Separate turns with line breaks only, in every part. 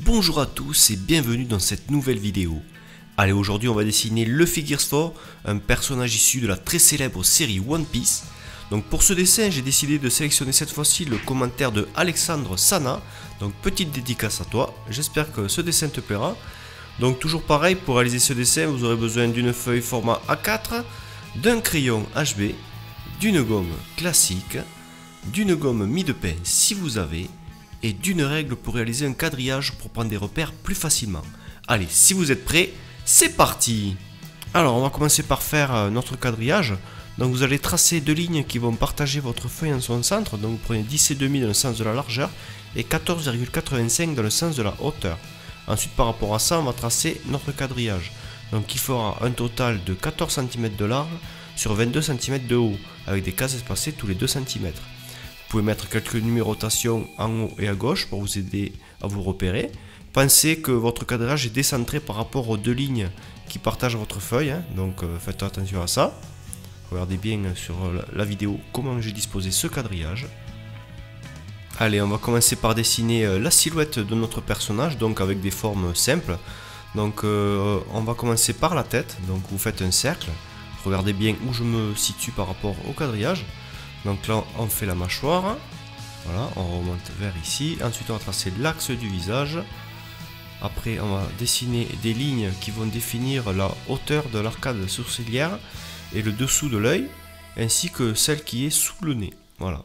Bonjour à tous et bienvenue dans cette nouvelle vidéo. Allez, aujourd'hui on va dessiner Luffy Gears 4, un personnage issu de la très célèbre série One Piece. Donc pour ce dessin, j'ai décidé de sélectionner cette fois-ci le commentaire de Alexandre Sana. Donc petite dédicace à toi, j'espère que ce dessin te plaira. Donc toujours pareil, pour réaliser ce dessin, vous aurez besoin d'une feuille format A4, d'un crayon HB, d'une gomme classique, d'une gomme mi-de-pain si vous avez, et d'une règle pour réaliser un quadrillage pour prendre des repères plus facilement. Allez, si vous êtes prêts, c'est parti! Alors, on va commencer par faire notre quadrillage. Donc vous allez tracer deux lignes qui vont partager votre feuille en son centre. Donc vous prenez 10,5 dans le sens de la largeur et 14,85 dans le sens de la hauteur. Ensuite, par rapport à ça, on va tracer notre quadrillage. Donc il fera un total de 14 cm de large sur 22 cm de haut, avec des cases espacées tous les 2 cm. Vous pouvez mettre quelques numérotations en haut et à gauche pour vous aider à vous repérer. Pensez que votre quadrillage est décentré par rapport aux deux lignes qui partagent votre feuille, hein, donc faites attention à ça. Regardez bien sur la vidéo comment j'ai disposé ce quadrillage. Allez, on va commencer par dessiner la silhouette de notre personnage, donc avec des formes simples. Donc on va commencer par la tête, donc vous faites un cercle. Regardez bien où je me situe par rapport au quadrillage. Donc là on fait la mâchoire, voilà, on remonte vers ici, ensuite on va tracer l'axe du visage, après on va dessiner des lignes qui vont définir la hauteur de l'arcade sourcilière et le dessous de l'œil, ainsi que celle qui est sous le nez, voilà.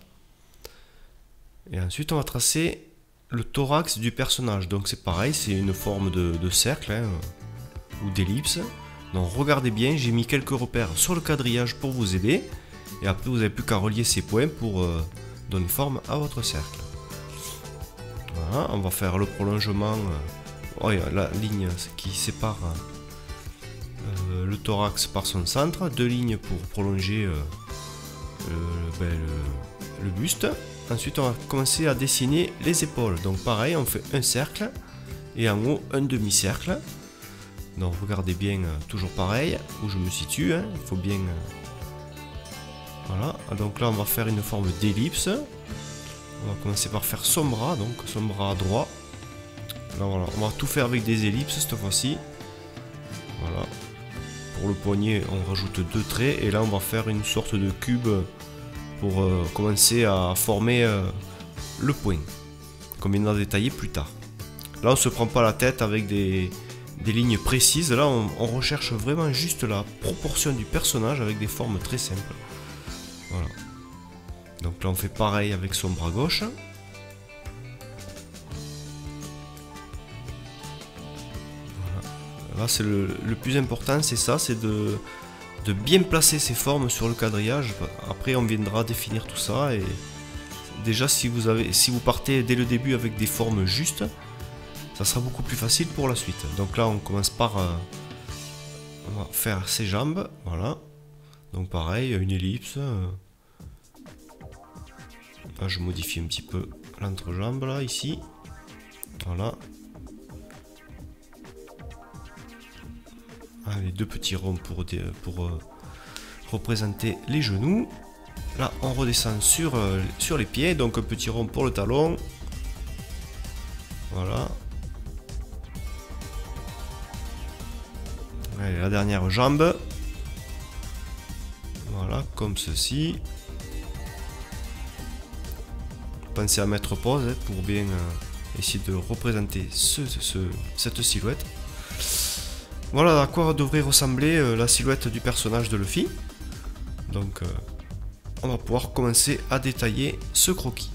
Et ensuite on va tracer le thorax du personnage, donc c'est pareil, c'est une forme de cercle hein, ou d'ellipse. Donc regardez bien, j'ai mis quelques repères sur le quadrillage pour vous aider. Et après vous n'avez plus qu'à relier ces points pour donner forme à votre cercle. Voilà, on va faire le prolongement, la ligne qui sépare le thorax par son centre, deux lignes pour prolonger le buste. Ensuite on va commencer à dessiner les épaules. Donc pareil, on fait un cercle et en haut un demi-cercle. Donc regardez bien, toujours pareil, où je me situe, hein, il faut bien... Voilà, donc là on va faire une forme d'ellipse. On va commencer par faire son bras, donc son bras droit. Là voilà, on va tout faire avec des ellipses cette fois-ci. Voilà. Pour le poignet, on rajoute deux traits et là on va faire une sorte de cube pour commencer à former le point, comme il en a détaillé plus tard. Là on se prend pas la tête avec des lignes précises. Là on recherche vraiment juste la proportion du personnage avec des formes très simples. Voilà. Donc là on fait pareil avec son bras gauche. Voilà. Là c'est le plus important, c'est ça, c'est de bien placer ces formes sur le quadrillage. Après on viendra définir tout ça et déjà si vous partez dès le début avec des formes justes, ça sera beaucoup plus facile pour la suite. Donc là on commence par on va faire ses jambes, voilà. Donc pareil, une ellipse. Là, je modifie un petit peu l'entrejambe là, ici. Voilà. Allez, deux petits ronds pour représenter les genoux. Là, on redescend sur les pieds. Donc un petit rond pour le talon. Voilà. Allez, la dernière jambe. Voilà, comme ceci. Pensez à mettre pause hein, pour bien essayer de représenter cette silhouette. Voilà à quoi devrait ressembler la silhouette du personnage de Luffy. Donc on va pouvoir commencer à détailler ce croquis.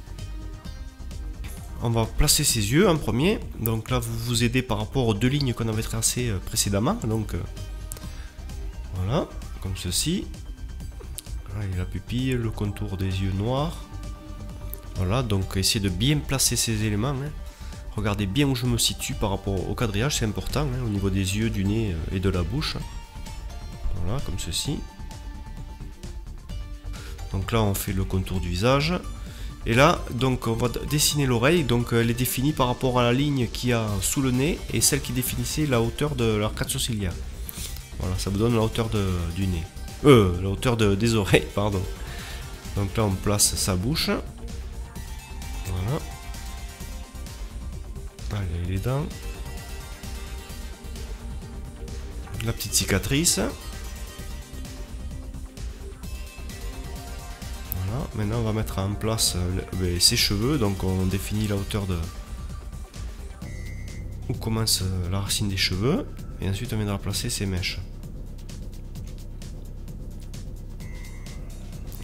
On va placer ses yeux en premier. Donc là vous vous aidez par rapport aux deux lignes qu'on avait tracées précédemment. Donc voilà, comme ceci. Allez, la pupille, le contour des yeux noirs. Voilà, donc essayez de bien placer ces éléments. Hein. Regardez bien où je me situe par rapport au quadrillage, c'est important, hein, au niveau des yeux, du nez et de la bouche. Voilà, comme ceci. Donc là, on fait le contour du visage. Et là, donc on va dessiner l'oreille. Donc elle est définie par rapport à la ligne qu'il y a sous le nez et celle qui définissait la hauteur de l'arcade sourcilière. Voilà, ça vous donne la hauteur du nez. La hauteur des oreilles, pardon. Donc là, on place sa bouche. Voilà. Allez, Allez, les dents. La petite cicatrice. Voilà, maintenant on va mettre en place ses cheveux, donc on définit la hauteur de où commence la racine des cheveux, et ensuite on viendra placer ses mèches.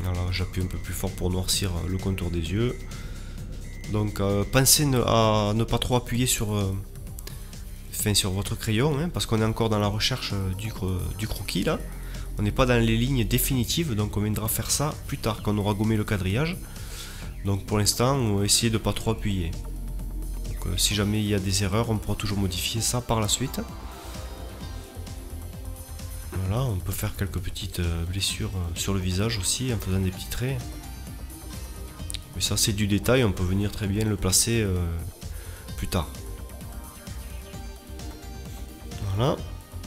Alors j'appuie un peu plus fort pour noircir le contour des yeux. Donc pensez à ne pas trop appuyer sur votre crayon, hein, parce qu'on est encore dans la recherche du croquis là. On n'est pas dans les lignes définitives, donc on viendra faire ça plus tard quand on aura gommé le quadrillage. Donc pour l'instant on va essayer de pas trop appuyer. Donc, si jamais il y a des erreurs, on pourra toujours modifier ça par la suite. Voilà, on peut faire quelques petites blessures sur le visage aussi en faisant des petits traits. Mais ça c'est du détail, on peut venir très bien le placer plus tard. Voilà,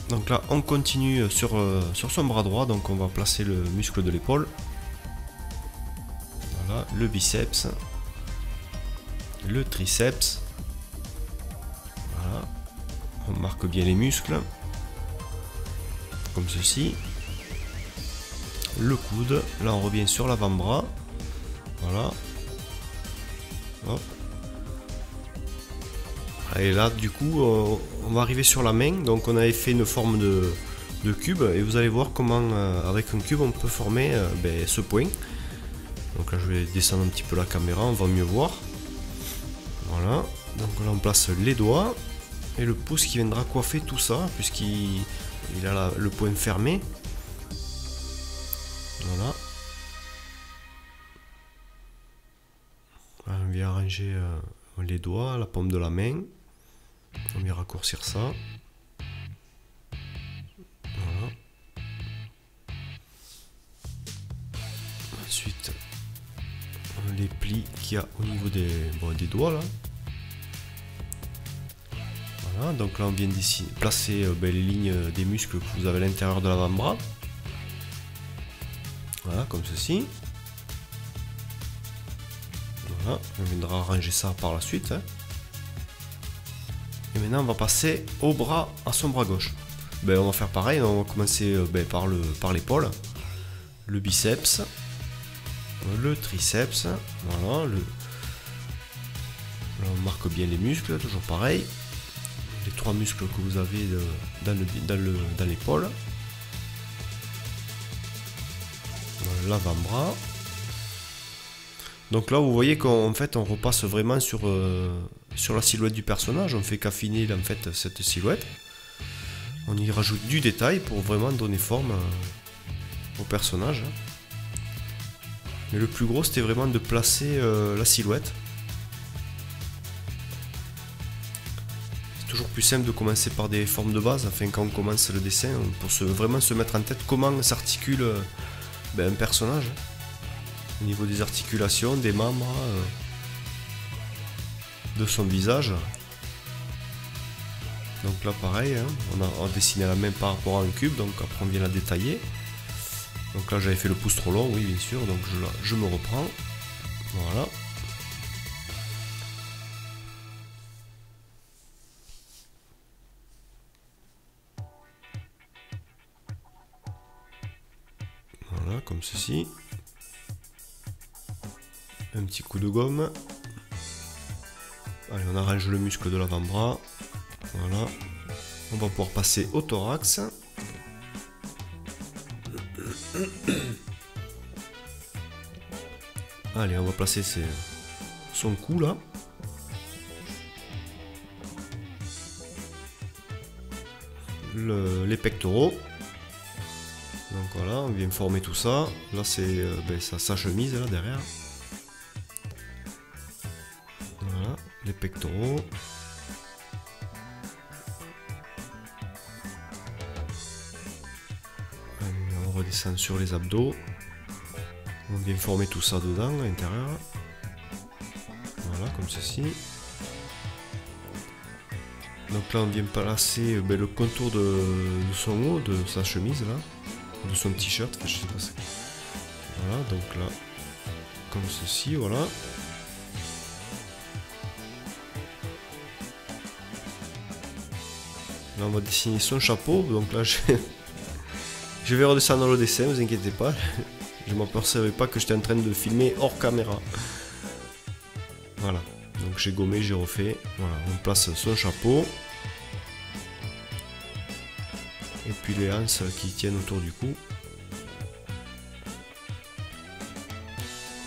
donc là on continue sur son bras droit, donc on va placer le muscle de l'épaule. Voilà, le biceps, le triceps. Voilà, on marque bien les muscles, comme ceci. Le coude, là on revient sur l'avant-bras. Voilà. Hop. Et là du coup on va arriver sur la main, donc on avait fait une forme de cube, et vous allez voir comment avec un cube on peut former ce point. Donc là je vais descendre un petit peu la caméra, on va mieux voir. Voilà, donc là on place les doigts et le pouce qui viendra coiffer tout ça, puisqu'il a le point fermé. Voilà. On vient arranger les doigts, la paume de la main. On vient raccourcir ça. Voilà. Ensuite, les plis qu'il y a au niveau des doigts là. Voilà, donc là on vient d'ici placer les lignes des muscles que vous avez à l'intérieur de l'avant-bras. Voilà, comme ceci. Voilà, on viendra arranger ça par la suite. Hein. Et maintenant on va passer au bras, à son bras gauche. On va faire pareil, on va commencer par l'épaule, le biceps, le triceps. Voilà, là on marque bien les muscles, toujours pareil. Les trois muscles que vous avez dans l'épaule. L'avant-bras. Donc là vous voyez qu'en fait on repasse vraiment sur la silhouette du personnage, on fait qu'affiner en fait cette silhouette. On y rajoute du détail pour vraiment donner forme au personnage. Mais le plus gros c'était vraiment de placer la silhouette. C'est toujours plus simple de commencer par des formes de base, afin quand on commence le dessin, pour vraiment se mettre en tête comment s'articule un personnage. Au niveau des articulations, des membres, de son visage. Donc là pareil, hein, on a dessiné la main par rapport à un cube, donc après on vient la détailler. Donc là j'avais fait le pouce trop long, oui bien sûr, donc je me reprends. Voilà. Voilà, comme ceci. Un petit coup de gomme. Allez, on arrange le muscle de l'avant-bras. Voilà. On va pouvoir passer au thorax. Allez, on va placer son cou là. Les pectoraux. Donc voilà, on vient former tout ça. Là c'est sa chemise là derrière. Voilà, les pectoraux. Allez, on redescend sur les abdos. On vient former tout ça dedans, à l'intérieur. Voilà, comme ceci. Donc là on vient placer le contour de son haut, de sa chemise là, de son t-shirt, je sais pas ce que... Voilà, donc là, comme ceci, voilà. Là on va dessiner son chapeau, donc là je vais redescendre le dessin, vous inquiétez pas. Je m'apercevais pas que j'étais en train de filmer hors caméra. Voilà, donc j'ai gommé, j'ai refait. Voilà, on place son chapeau. Et puis les anses qui tiennent autour du cou.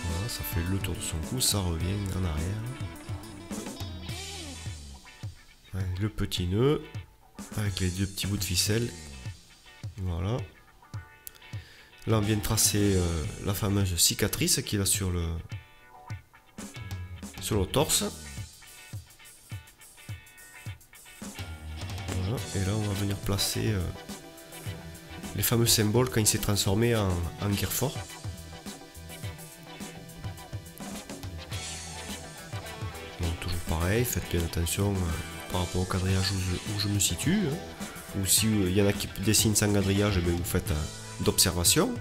Voilà, ça fait le tour de son cou, ça revient en arrière. Ouais, le petit nœud avec les deux petits bouts de ficelle. Voilà. Là on vient de tracer la fameuse cicatrice qu'il a sur le torse. Voilà. Et là on va venir placer les fameux symboles quand il s'est transformé en Gearfort. Donc toujours pareil, faites bien attention par rapport au quadrillage où je me situe. Ou si il y en a qui dessinent sans quadrillage, eh bien, vous faites d'observation.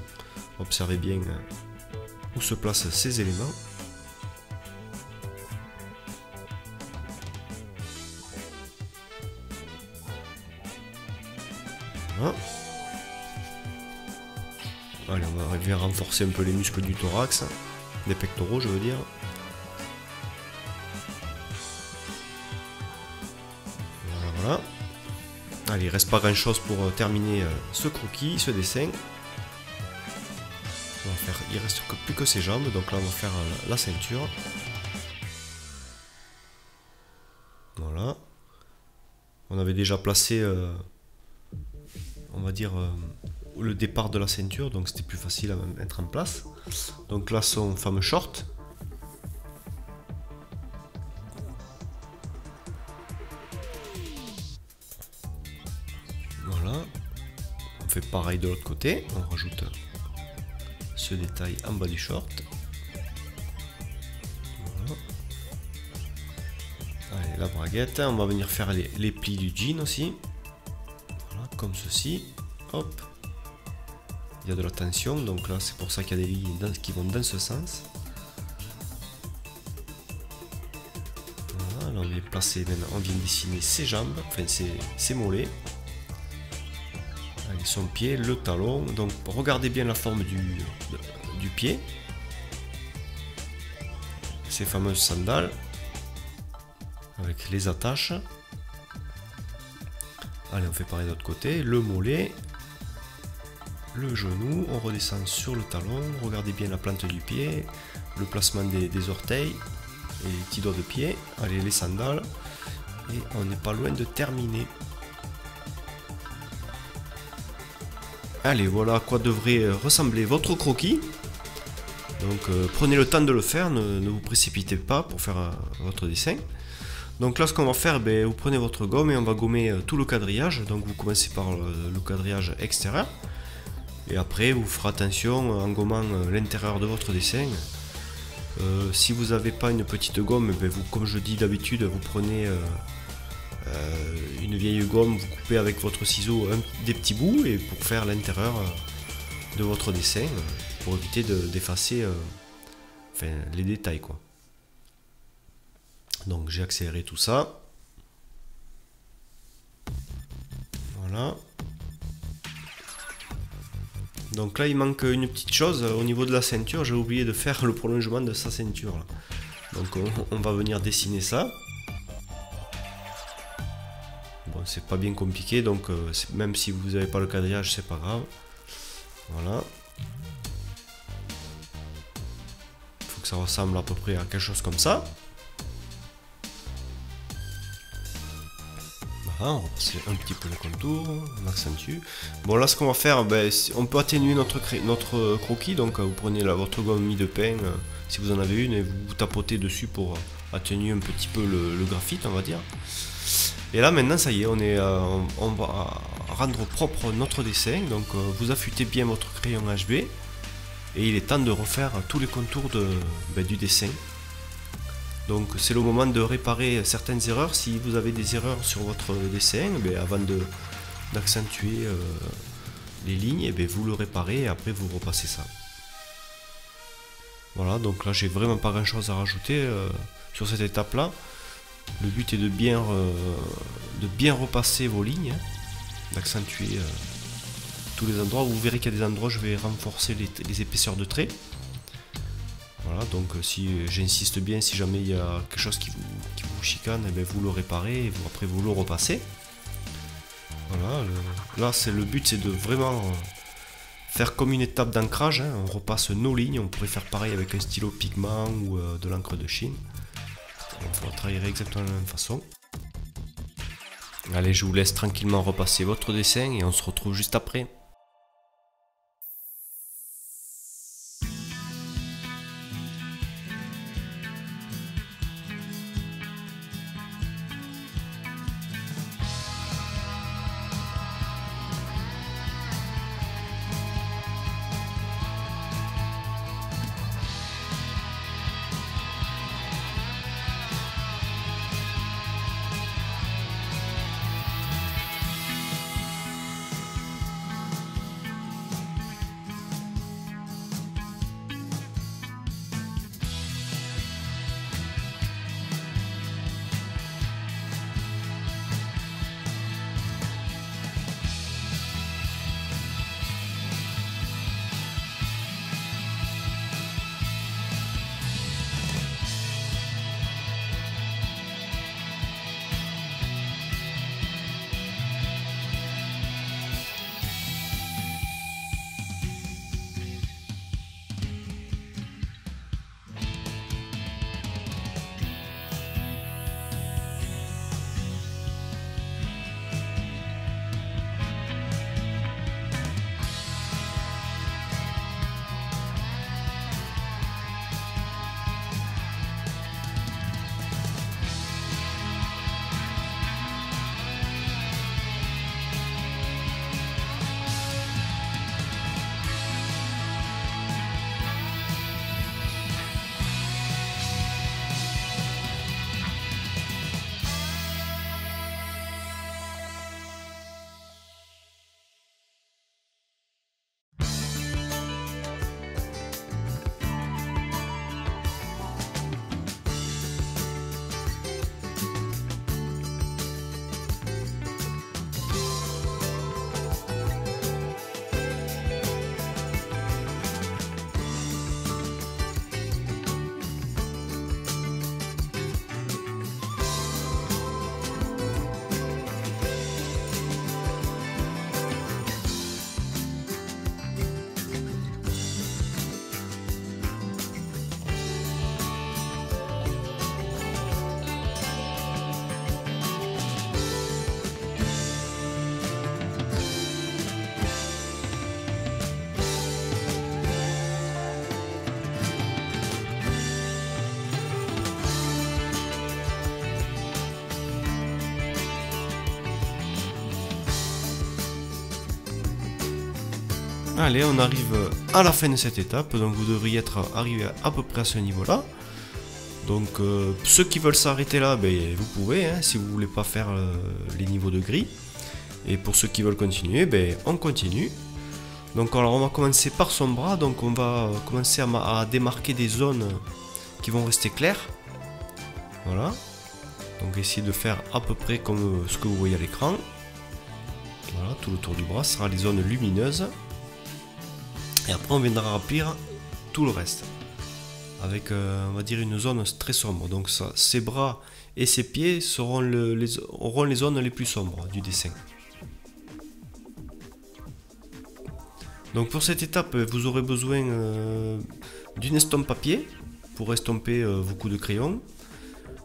Observez bien où se placent ces éléments. Voilà. Allez, on va arriver à renforcer un peu les muscles du thorax, des pectoraux je veux dire. Voilà. Allez, il reste pas grand chose pour terminer ce croquis, ce dessin. On va faire, il reste plus que ses jambes, donc là on va faire la ceinture. Voilà. On avait déjà placé, on va dire, le départ de la ceinture, donc c'était plus facile à mettre en place. Donc là son fameux short. Voilà. On fait pareil de l'autre côté, on rajoute ce détail en bas du short. Voilà. Allez, la braguette, on va venir faire les plis du jean aussi. Voilà, comme ceci. Hop. Il y a de la tension, donc là c'est pour ça qu'il y a des lignes qui vont dans ce sens. Voilà, là on vient placer, on vient dessiner ses jambes, enfin ses mollets. Allez, son pied, le talon, donc regardez bien la forme du pied. Ces fameuses sandales avec les attaches. Allez, on fait pareil de l'autre côté, le mollet, le genou, on redescend sur le talon, regardez bien la plante du pied, le placement des orteils et les petits doigts de pied. Allez, les sandales, et on n'est pas loin de terminer. Allez, voilà à quoi devrait ressembler votre croquis. Donc prenez le temps de le faire, ne vous précipitez pas pour faire votre dessin. Donc là ce qu'on va faire, vous prenez votre gomme et on va gommer tout le quadrillage. Donc vous commencez par le quadrillage extérieur. Et après vous ferez attention en gommant l'intérieur de votre dessin. Si vous n'avez pas une petite gomme, vous, comme je dis d'habitude, vous prenez une vieille gomme, vous coupez avec votre ciseau des petits bouts et pour faire l'intérieur de votre dessin, pour éviter d'effacer les détails quoi. Donc j'ai accéléré tout ça. Voilà. Donc là il manque une petite chose au niveau de la ceinture, j'ai oublié de faire le prolongement de sa ceinture là. Donc on va venir dessiner ça. Bon, c'est pas bien compliqué, donc même si vous n'avez pas le quadrillage, c'est pas grave. Voilà. Il faut que ça ressemble à peu près à quelque chose comme ça. Voilà, on repasse un petit peu le contour, on accentue. Bon là ce qu'on va faire, on peut atténuer notre croquis, donc vous prenez votre gomme mie de pain, si vous en avez une, et vous tapotez dessus pour atténuer un petit peu le graphite, on va dire. Et là maintenant ça y est, on va rendre propre notre dessin, donc vous affûtez bien votre crayon HB et il est temps de refaire tous les contours du dessin. Donc c'est le moment de réparer certaines erreurs. Si vous avez des erreurs sur votre dessin, avant d'accentuer les lignes, vous le réparez et après vous repassez ça. Voilà, donc là j'ai vraiment pas grand chose à rajouter sur cette étape là. Le but est de bien repasser vos lignes, hein, d'accentuer tous les endroits. Vous verrez qu'il y a des endroits je vais renforcer les épaisseurs de traits. Voilà, donc si j'insiste bien, si jamais il y a quelque chose qui vous chicane, eh bien, vous le réparez et après vous le repassez. Voilà, là le but c'est de vraiment faire comme une étape d'ancrage, hein. On repasse nos lignes, on pourrait faire pareil avec un stylo pigment ou de l'encre de Chine. On va travailler exactement de la même façon. Allez, je vous laisse tranquillement repasser votre dessin et on se retrouve juste après. Allez, on arrive à la fin de cette étape, donc vous devriez être arrivé à peu près à ce niveau-là. Donc ceux qui veulent s'arrêter là, ben, vous pouvez, hein, si vous voulez pas faire les niveaux de gris. Et pour ceux qui veulent continuer, ben, on continue. Donc alors on va commencer par son bras, donc on va commencer à démarquer des zones qui vont rester claires. Voilà. Donc essayez de faire à peu près comme ce que vous voyez à l'écran. Voilà, tout le tour du bras sera les zones lumineuses. Et après on viendra remplir tout le reste. Avec on va dire une zone très sombre. Donc ça, ses bras et ses pieds auront les zones les plus sombres du dessin. Donc pour cette étape, vous aurez besoin d'une estompe papier pour estomper vos coups de crayon.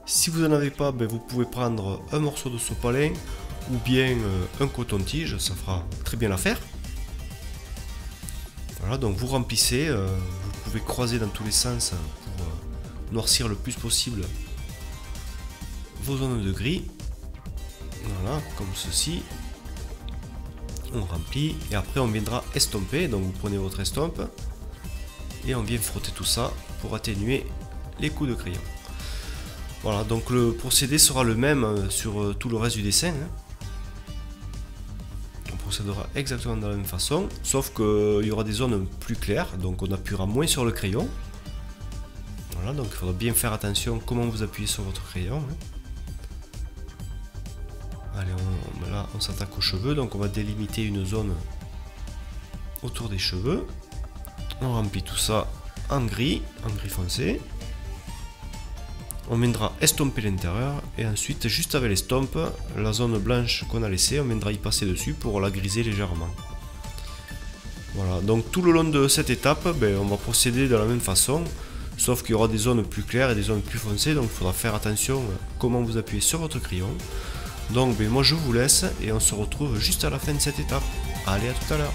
Si vous n'en avez pas, ben, vous pouvez prendre un morceau de sopalin ou bien un coton-tige, ça fera très bien l'affaire. Voilà, donc vous remplissez, vous pouvez croiser dans tous les sens pour noircir le plus possible vos zones de gris. Voilà, comme ceci. On remplit et après on viendra estomper. Donc vous prenez votre estompe et on vient frotter tout ça pour atténuer les coups de crayon. Voilà, donc le procédé sera le même sur tout le reste du dessin. On procédera exactement de la même façon, sauf qu'il y aura des zones plus claires, donc on appuiera moins sur le crayon. Voilà, donc il faudra bien faire attention comment vous appuyez sur votre crayon. Allez, là on s'attaque aux cheveux, donc on va délimiter une zone autour des cheveux. On remplit tout ça en gris foncé. On viendra estomper l'intérieur et ensuite, juste avec l'estompe, la zone blanche qu'on a laissée, on viendra y passer dessus pour la griser légèrement. Voilà, donc tout le long de cette étape, on va procéder de la même façon, sauf qu'il y aura des zones plus claires et des zones plus foncées, donc il faudra faire attention comment vous appuyez sur votre crayon. Donc moi je vous laisse et on se retrouve juste à la fin de cette étape. Allez, à tout à l'heure.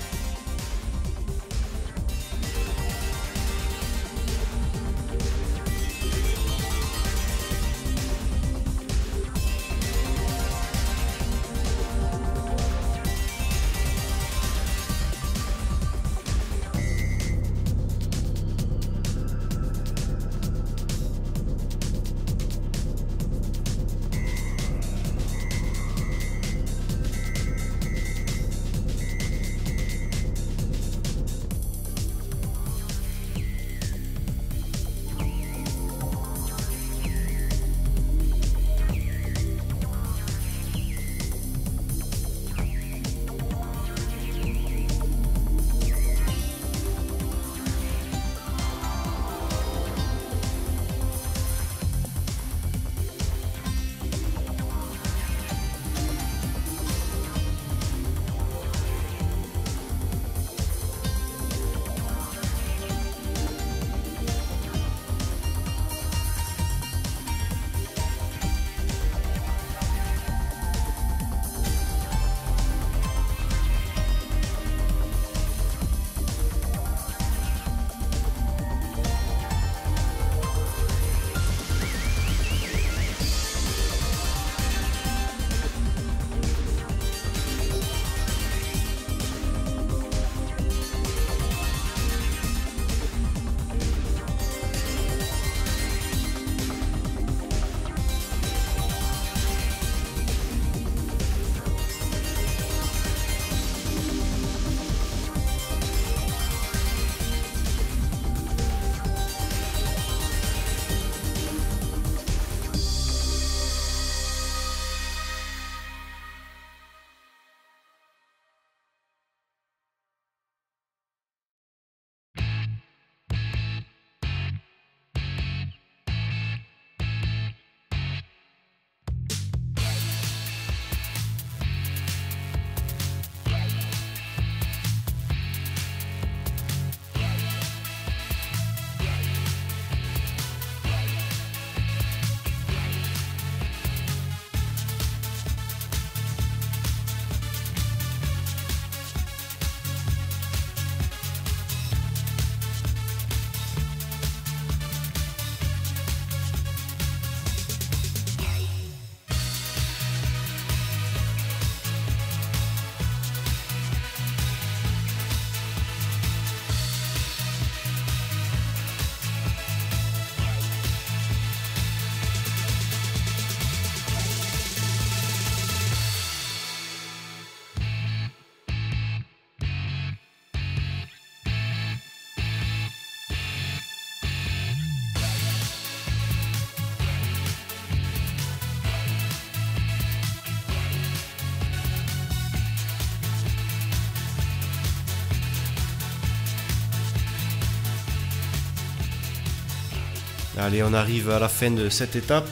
Allez, on arrive à la fin de cette étape.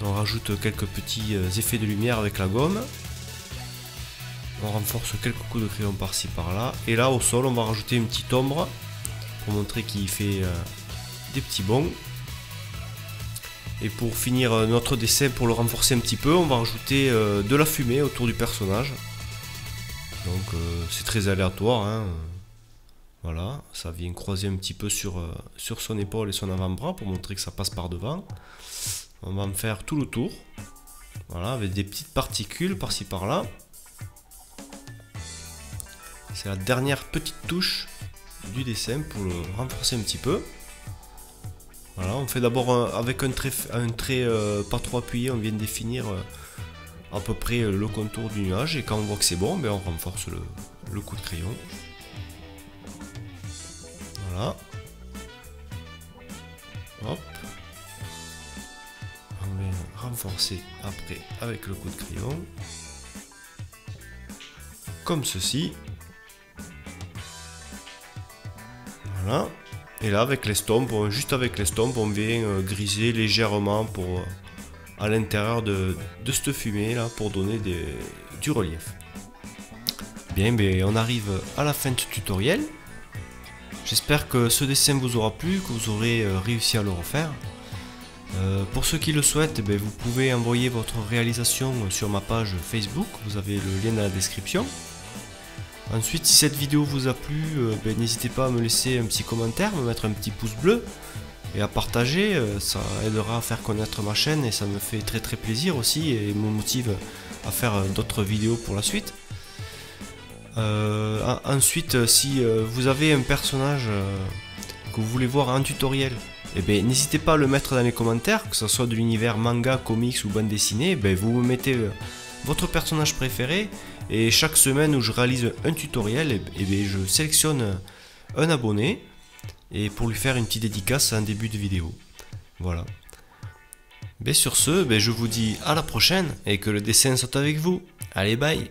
On rajoute quelques petits effets de lumière avec la gomme. On renforce quelques coups de crayon par-ci par-là. Et là, au sol, on va rajouter une petite ombre pour montrer qu'il fait des petits bonds. Et pour finir notre dessin, pour le renforcer un petit peu, on va rajouter de la fumée autour du personnage. Donc c'est très aléatoire, hein. Voilà, ça vient croiser un petit peu sur son épaule et son avant-bras pour montrer que ça passe par devant. On va en faire tout le tour. Voilà, avec des petites particules par-ci par-là. C'est la dernière petite touche du dessin pour le renforcer un petit peu. Voilà, on fait d'abord avec un trait pas trop appuyé, on vient définir à peu près le contour du nuage. Et quand on voit que c'est bon, on renforce le coup de crayon. Voilà. Hop. On met renforcer après avec le coup de crayon. Comme ceci. Voilà. Et là avec l'estompe, juste avec l'estompe, on vient griser légèrement pour à l'intérieur de cette fumée là pour donner du relief. Bien, on arrive à la fin de ce tutoriel. J'espère que ce dessin vous aura plu, que vous aurez réussi à le refaire. Pour ceux qui le souhaitent, vous pouvez envoyer votre réalisation sur ma page Facebook, vous avez le lien dans la description. Ensuite, si cette vidéo vous a plu, n'hésitez pas à me laisser un petit commentaire, me mettre un petit pouce bleu et à partager, ça aidera à faire connaître ma chaîne et ça me fait très plaisir aussi et me motive à faire d'autres vidéos pour la suite. Ensuite, si vous avez un personnage que vous voulez voir en tutoriel, n'hésitez pas à le mettre dans les commentaires, que ce soit de l'univers manga, comics ou bande dessinée. Vous me mettez votre personnage préféré et chaque semaine où je réalise un tutoriel, je sélectionne un abonné et pour lui faire une petite dédicace en début de vidéo. Voilà. Sur ce, je vous dis à la prochaine et que le dessin soit avec vous. Allez, bye!